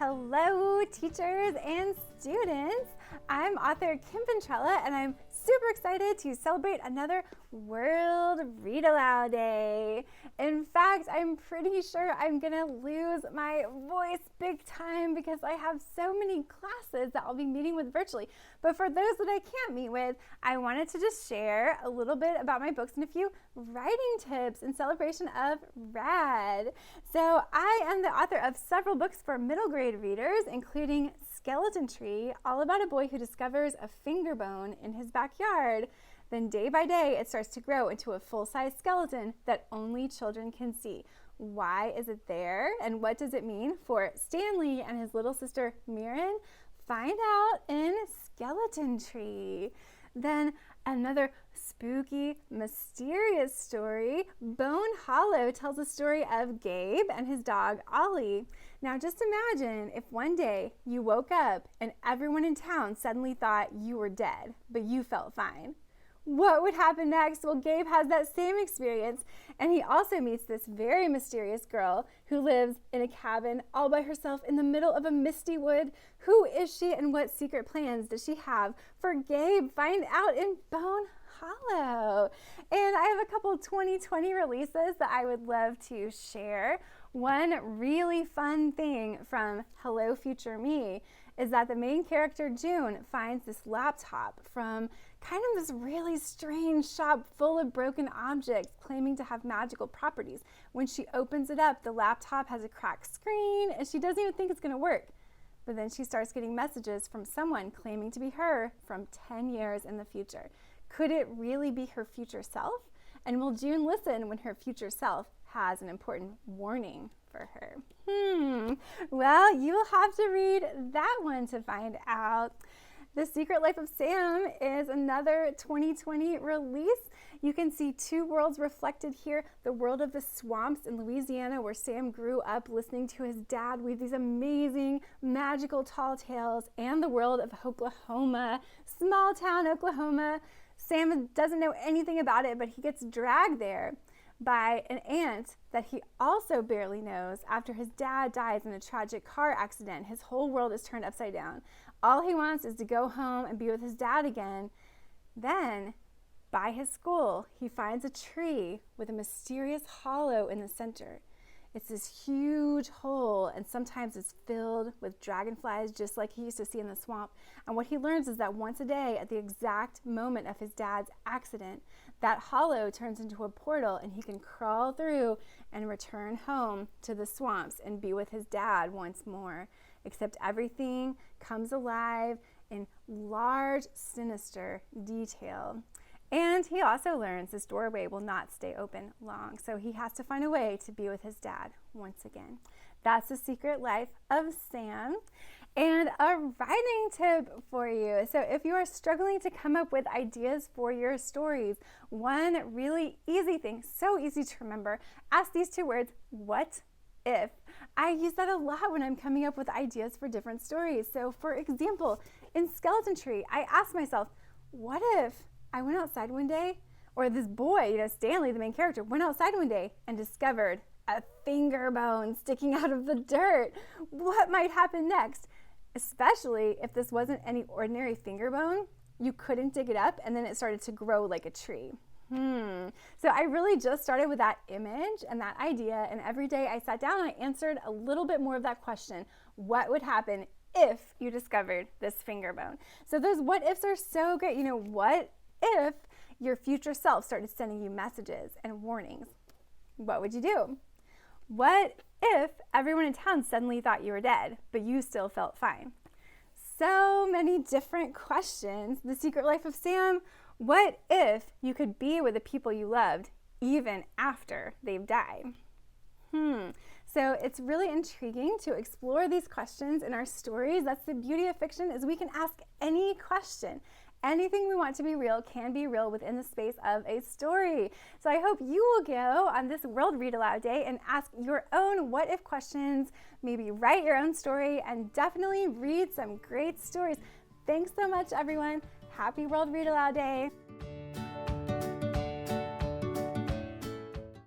Hello, teachers and students. I'm author Kim Ventrella, and I'm super excited to celebrate another World Read Aloud Day. In fact, I'm pretty sure I'm gonna lose my voice big time because I have so many classes that I'll be meeting with virtually. But for those that I can't meet with, I wanted to just share a little bit about my books and a few writing tips in celebration of RAD. So I am the author of several books for middle grade readers, including Skeleton Tree, all about a boy who discovers a finger bone in his backyard. Then day by day, it starts to grow into a full-size skeleton that only children can see. Why is it there? And what does it mean for Stanley and his little sister Mirren? Find out in Skeleton Tree. Then another spooky, mysterious story, Bone Hollow, tells the story of Gabe and his dog Ollie. Now just imagine if one day you woke up and everyone in town suddenly thought you were dead, but you felt fine. What would happen next? Well, Gabe has that same experience, and he also meets this very mysterious girl who lives in a cabin all by herself in the middle of a misty wood. Who is she, and what secret plans does she have for Gabe? Find out in Bone Hollow. And I have a couple 2020 releases that I would love to share. One really fun thing from Hello Future Me is that the main character, June, finds this laptop from kind of this really strange shop full of broken objects claiming to have magical properties. When she opens it up, the laptop has a cracked screen and she doesn't even think it's going to work. But then she starts getting messages from someone claiming to be her from 10 years in the future. Could it really be her future self? And will June listen when her future self has an important warning for her? Well, you will have to read that one to find out. The Secret Life of Sam is another 2020 release. You can see two worlds reflected here. The world of the swamps in Louisiana, where Sam grew up listening to his dad weave these amazing, magical tall tales, and the world of Oklahoma, small town Oklahoma. Sam doesn't know anything about it, but he gets dragged there by an aunt that he also barely knows after his dad dies in a tragic car accident. His whole world is turned upside down. All he wants is to go home and be with his dad again. Then, by his school, he finds a tree with a mysterious hollow in the center. It's this huge hole, and sometimes it's filled with dragonflies, just like he used to see in the swamp. And what he learns is that once a day, at the exact moment of his dad's accident, that hollow turns into a portal, and he can crawl through and return home to the swamps and be with his dad once more. Except everything comes alive in large, sinister detail. And he also learns this doorway will not stay open long, so he has to find a way to be with his dad once again. That's The Secret Life of Sam. And a writing tip for you. So if you are struggling to come up with ideas for your stories, one really easy thing, so easy to remember, ask these two words, what if? I use that a lot when I'm coming up with ideas for different stories. So for example, in Skeleton Tree, I asked myself, what if I went outside one day, or this boy, Stanley, the main character, went outside one day and discovered a finger bone sticking out of the dirt? What might happen next? Especially if this wasn't any ordinary finger bone, you couldn't dig it up, and then it started to grow like a tree. So I really just started with that image and that idea, and every day I sat down and I answered a little bit more of that question. What would happen if you discovered this finger bone? So those what ifs are so great. What if your future self started sending you messages and warnings? What would you do? What if everyone in town suddenly thought you were dead, but you still felt fine? So many different questions. The Secret Life of Sam. What if you could be with the people you loved even after they've died? So it's really intriguing to explore these questions in our stories. That's the beauty of fiction, is we can ask any question. Anything we want to be real can be real within the space of a story. So I hope you will go on this World Read Aloud Day and ask your own what if questions, maybe write your own story, and definitely read some great stories. Thanks so much, everyone. Happy World Read Aloud Day.